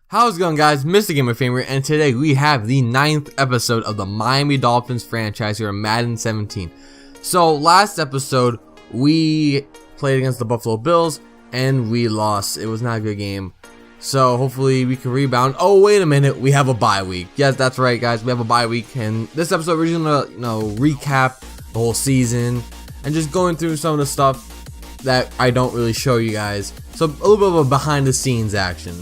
How's it going, guys? Mr. Gamer Famer, and today we have the 9th episode of the Miami Dolphins franchise here in Madden 17. So last episode we played against the Buffalo Bills and we lost. It was not a good game. So hopefully we can rebound. Oh, wait a minute, we have a bye week. Yes, that's right, guys. We have a bye week, and this episode we're just gonna recap the whole season and just going through some of the stuff that I don't really show you guys. So a little bit of a behind the scenes action.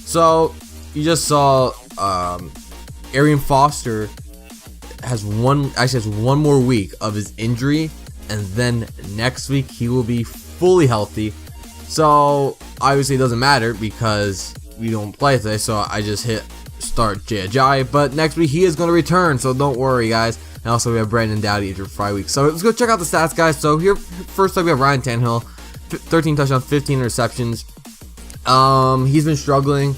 So you just saw Arian Foster has one more week of his injury, and then next week he will be fully healthy. So obviously it doesn't matter because we don't play today, so I just hit start Jai. But next week he is going to return, so don't worry, guys. And also we have Brandon Dowdy injured for 5 weeks. So let's go check out the stats, guys. So here first up we have Ryan Tannehill, 13 touchdowns, 15 interceptions. He's been struggling,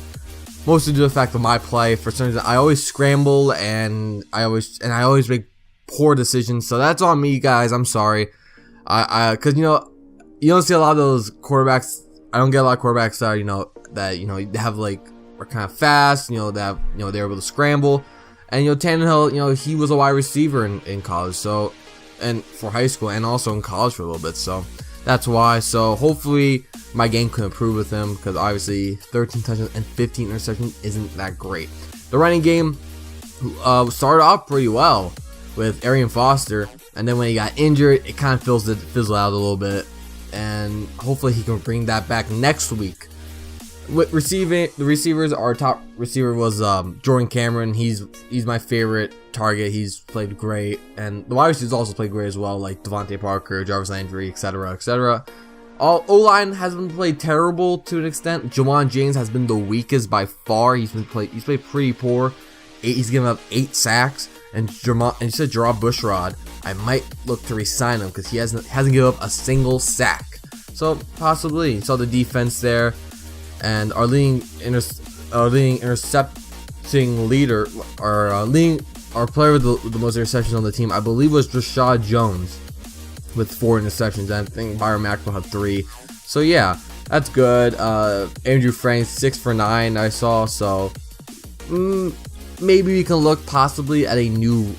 mostly due to the fact of my play. For some reason, I always scramble and I always make poor decisions. So that's on me, guys. I'm sorry. Cause you don't see a lot of those quarterbacks. I don't get a lot of quarterbacks that have are kind of fast. That they're able to scramble. And Tannehill, he was a wide receiver in college. So, and for high school and also in college for a little bit. So that's why. So hopefully my game can improve with him, because obviously 13 touchdowns and 15 interceptions isn't that great. The running game started off pretty well with Arian Foster, and then when he got injured, it kind of fizzled out a little bit, and hopefully he can bring that back next week. With receiving, the receivers, our top receiver was Jordan Cameron. He's my favorite target. He's played great, and the wide receivers also played great as well, like Devontae Parker, Jarvis Landry, etc., etc. O-line has been played terrible to an extent. Juwan James has been the weakest by far. He's played pretty poor. He's given up 8 sacks, and you said Gerard Bushrod, I might look to resign him because he hasn't given up a single sack. So possibly. You saw the defense there. And our leading intercepting leader, our player with the most interceptions on the team, I believe, was Rashad Jones with 4 interceptions. I think Byron Maxwell had 3. So yeah, that's good. Andrew Frank 6 for 9 I saw. So maybe we can look possibly at a new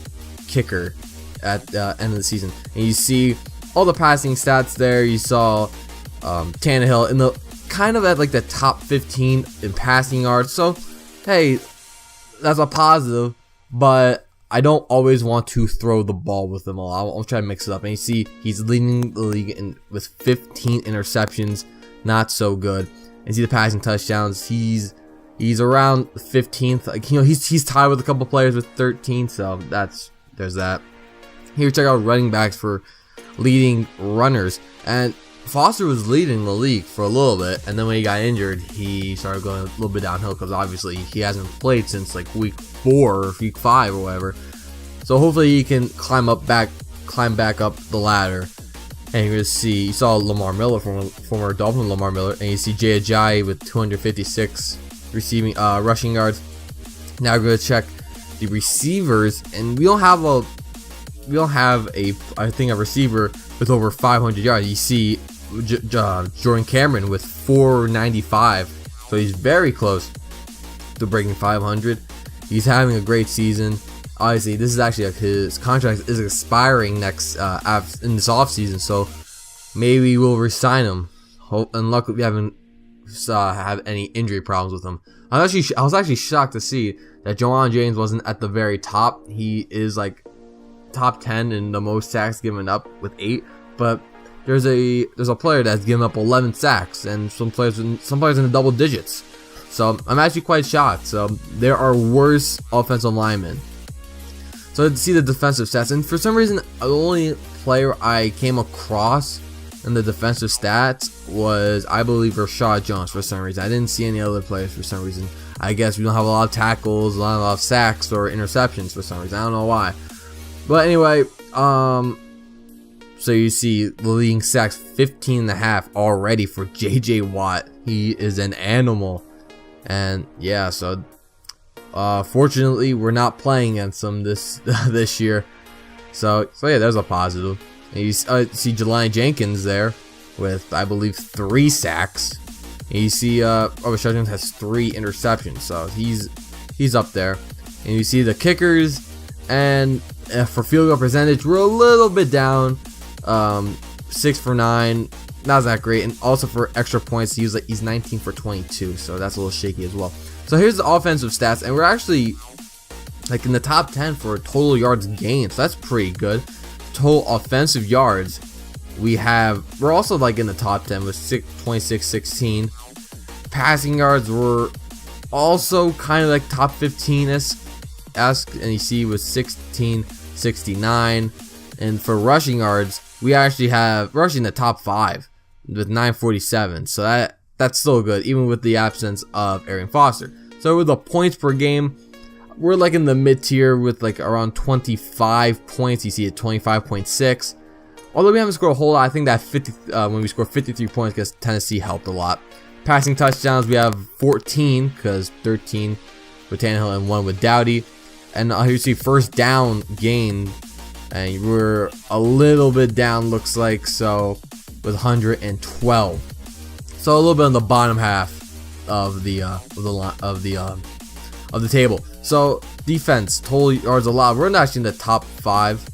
kicker at the end of the season. And you see all the passing stats there. You saw Tannehill in the kind of at the top 15 in passing yards. So hey, that's a positive, but I don't always want to throw the ball with him a lot. I'll try to mix it up. And you see he's leading the league with 15 interceptions. Not so good. And you see the passing touchdowns. He's around 15th. He's tied with a couple players with 13. So there's that. Here, check out running backs for leading runners. And Foster was leading the league for a little bit, and then when he got injured, he started going a little bit downhill because obviously he hasn't played since week 4 or week 5 or whatever. So hopefully he can climb back up the ladder. And you're gonna see, you saw Lamar Miller, former Dolphin Lamar Miller, and you see Jay Ajayi with 256 rushing yards. Now we're gonna check the receivers, and we don't have a receiver with over 500 yards. You see Jordan Cameron with 495, so he's very close to breaking 500. He's having a great season. Obviously, this is actually his contract is expiring next in this offseason, so maybe we'll resign him. And luckily, we haven't have any injury problems with him. I was actually shocked to see that Juwan James wasn't at the very top. He is top 10 in the most sacks given up with 8, but there's a player that's given up 11 sacks, and some players in the double digits. So I'm actually quite shocked. So there are worse offensive linemen. So to see the defensive stats, and for some reason the only player I came across in the defensive stats was, I believe, Rashad Jones. For some reason I didn't see any other players. For some reason, I guess we don't have a lot of tackles, a lot of sacks or interceptions. For some reason, I don't know why. But anyway, so you see the leading sacks 15.5 already for JJ Watt. He is an animal. And yeah, so fortunately we're not playing against him this year. So yeah, there's a positive. And you see Jelani Jenkins there with, I believe, 3 sacks. And you see Richard Jones has 3 interceptions, so he's up there. And you see the kickers, and for field goal percentage, we're a little bit down, 6 for 9, not that great. And also for extra points, he's 19 for 22, so that's a little shaky as well. So here's the offensive stats, and we're actually like in the top 10 for total yards gained, so that's pretty good. Total offensive yards, we're also like in the top 10 with 26-16. Passing yards were also kind of like top 15-ish, and you see with 16-69. And for rushing yards, we actually have rushing the top 5 with 947, so that's still good even with the absence of Arian Foster. So with the points per game, we're like in the mid tier with like around 25 points. You see at 25.6. Although we haven't scored a whole lot, I think that when we scored 53 points because Tennessee helped a lot. Passing touchdowns, we have 14 because 13 with Tannehill and 1 with Dowdy. And here you see first down gain, and we're a little bit down, looks like, so with 112. So a little bit on the bottom half of the table. So defense, total yards allowed, we're not actually in the top 5,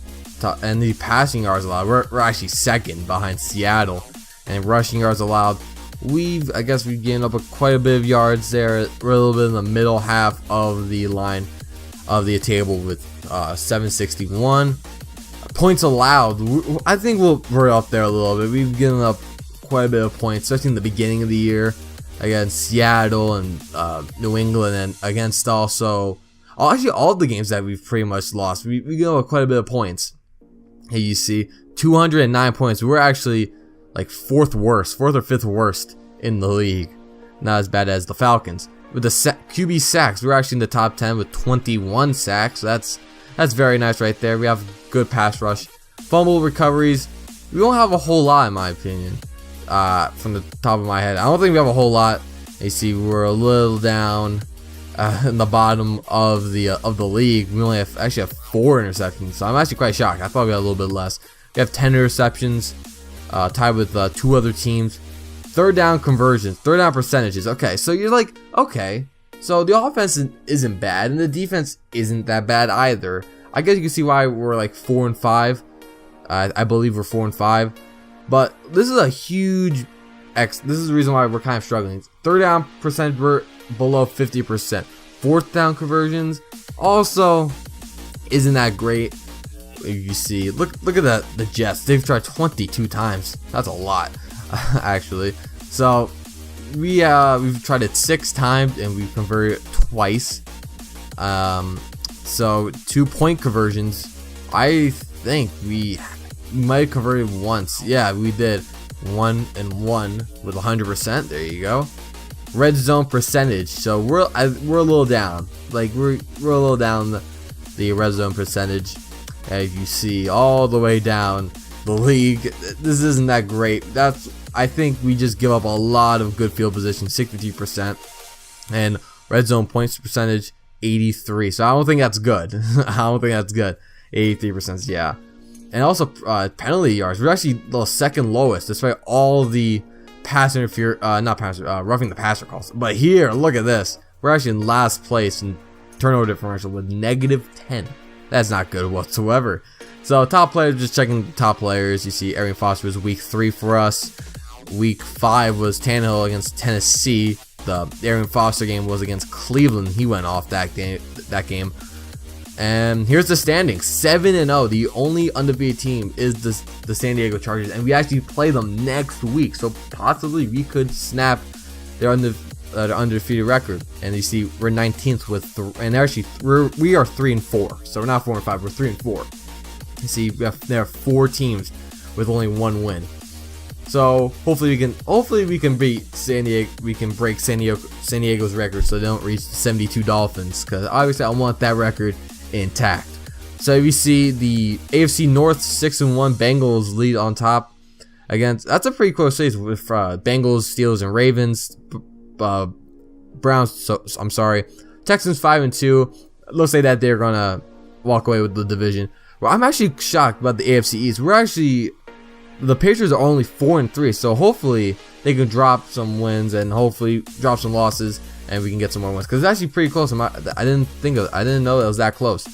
and the passing yards allowed, we're actually second behind Seattle. And rushing yards allowed, I guess we've gained up quite a bit of yards there. We're a little bit in the middle half of the line of the table with 761. Points allowed, I think we're up there a little bit. We've given up quite a bit of points, especially in the beginning of the year against Seattle and New England, and against also actually all the games that we've pretty much lost. We give up quite a bit of points. Here you see 209 points. We're actually like 4th or 5th worst in the league. Not as bad as the Falcons. With the QB sacks, we're actually in the top 10 with 21 sacks. That's very nice right there. We have good pass rush. Fumble recoveries, we don't have a whole lot in my opinion. From the top of my head, I don't think we have a whole lot. You see, we're a little down in the bottom of the league. We only have 4 interceptions, so I'm actually quite shocked. I thought we had a little bit less. We have 10 interceptions, tied with 2 other teams. Third down conversions, third down percentages. Okay, so you're like, okay, so the offense isn't bad, and the defense isn't that bad either. I guess you can see why we're like 4 and 5. I believe we're 4 and 5. But this is a huge This is the reason why we're kind of struggling. Third down percentage, we're below 50%. Fourth down conversions also isn't that great. You see, look at the Jets. They've tried 22 times. That's a lot, actually. So we've tried it 6 times and we've converted twice. So 2-point conversions, I think we might have converted once. Yeah, we did 1 and 1 with 100%. There you go. Red zone percentage. So we're a little down. Like we're a little down the red zone percentage. As you see, all the way down the league, this isn't that great. I think we just give up a lot of good field position, 63%, and red zone points percentage 83. So I don't think that's good. I don't think that's good. 83%, yeah. And also penalty yards, we're actually the second lowest, despite all the pass roughing the passer calls. But here, look at this. We're actually in last place in turnover differential with -10. That's not good whatsoever. So top players, just checking the top players. You see Arian Foster was week 3 for us. Week 5 was Tannehill against Tennessee. The Arian Foster game was against Cleveland. He went off that game. And here's the standings: 7-0. The only undefeated team is the San Diego Chargers, and we actually play them next week. So possibly we could snap their undefeated record. And you see, we're 19th and actually we are 3-4. So we're not 4 and 5. We're 3 and 4. You see, there are 4 teams with only 1 win. So hopefully we can beat San Diego. We can break San Diego's record, so they don't reach the 72 Dolphins. Because obviously I want that record intact. So we see the AFC North 6-1 Bengals lead on top against. That's a pretty close race with Bengals, Steelers, and Ravens. Browns. Texans 5-2. Looks like that they're gonna walk away with the division. Well, I'm actually shocked about the AFC East. The Patriots are only 4-3, so hopefully they can drop some wins and hopefully drop some losses, and we can get some more wins, because it's actually pretty close. I didn't know it was that close.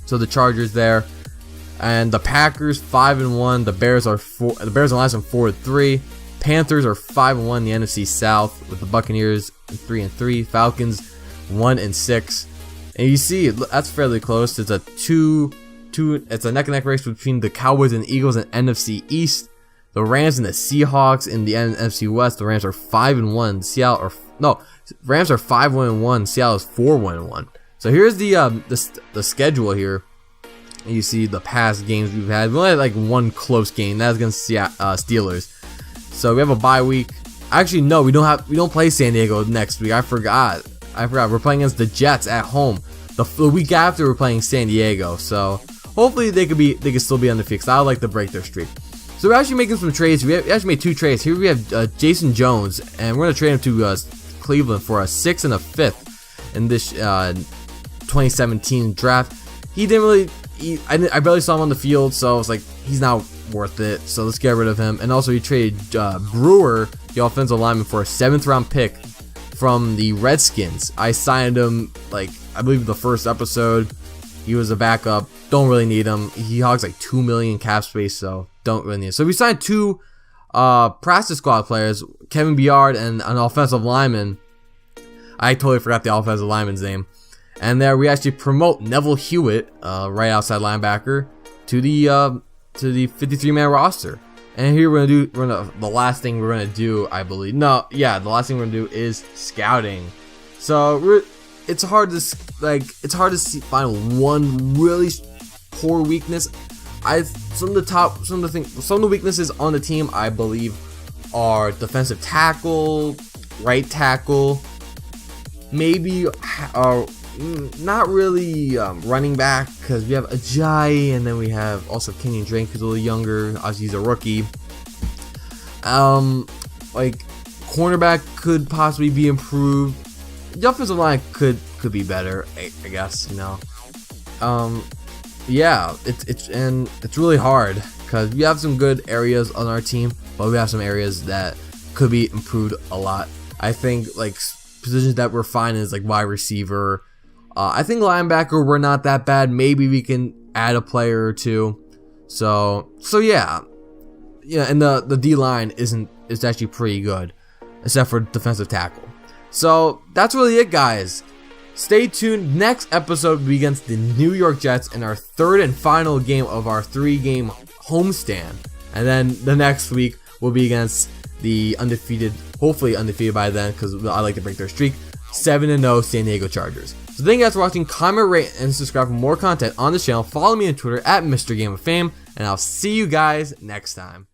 So the Chargers there, and the Packers 5-1. The Bears are the Bears and Lions are 4-3. Panthers are 5-1 in the NFC South, with the Buccaneers 3-3. Falcons 1-6. And you see that's fairly close. It's a it's a neck and neck race between the Cowboys and Eagles in NFC East. The Rams and the Seahawks in the NFC West. The Rams are 5-1. Rams are 5-1. Seattle is 4-1. So here's the schedule here. You see the past games we've had. We only had like one close game. That's against Steelers. So we have a bye week. Actually, no, we don't play San Diego next week. I forgot. We're playing against the Jets at home. The week after we're playing San Diego. So hopefully they could still be undefeated, because I would like to break their streak. So we're actually making some trades. We actually made 2 trades. Here we have Jason Jones, and we're gonna trade him to Cleveland for a 6th and a 5th in this 2017 draft. He didn't really. I barely saw him on the field, so I was like, he's not worth it. So let's get rid of him. And also, he traded Brewer, the offensive lineman, for a 7th round pick from the Redskins. I signed him, like, I believe the first episode. He was a backup. Don't really need him. He hogs like $2 million cap space, so don't really need him. So we signed 2 practice squad players, Kevin Byard and an offensive lineman. I totally forgot the offensive lineman's name. And there we actually promote Neville Hewitt, right outside linebacker, to the 53-man roster. And here the last thing we're gonna do, I believe. The last thing we're gonna do is scouting. So it's hard to find one really poor weakness. Some of the weaknesses on the team, I believe, are defensive tackle, right tackle, maybe not really running back, because we have Ajayi, and then we have also Kenyon Drake, who's a little younger. Obviously, he's a rookie. Like cornerback could possibly be improved. The offensive line could be better, I guess. It's really hard, because we have some good areas on our team, but we have some areas that could be improved a lot. I think like positions that we're fine is like wide receiver. I think linebacker, we're not that bad. Maybe we can add a player or 2. So yeah, and the D line is actually pretty good, except for defensive tackle. So that's really it, guys. Stay tuned. Next episode will be against the New York Jets in our 3rd and final game of our 3-game homestand. And then the next week will be against the hopefully undefeated by then, because I like to break their streak, 7-0 San Diego Chargers. So thank you guys for watching. Comment, rate, and subscribe for more content on this channel. Follow me on Twitter at Mr. Game of Fame, and I'll see you guys next time.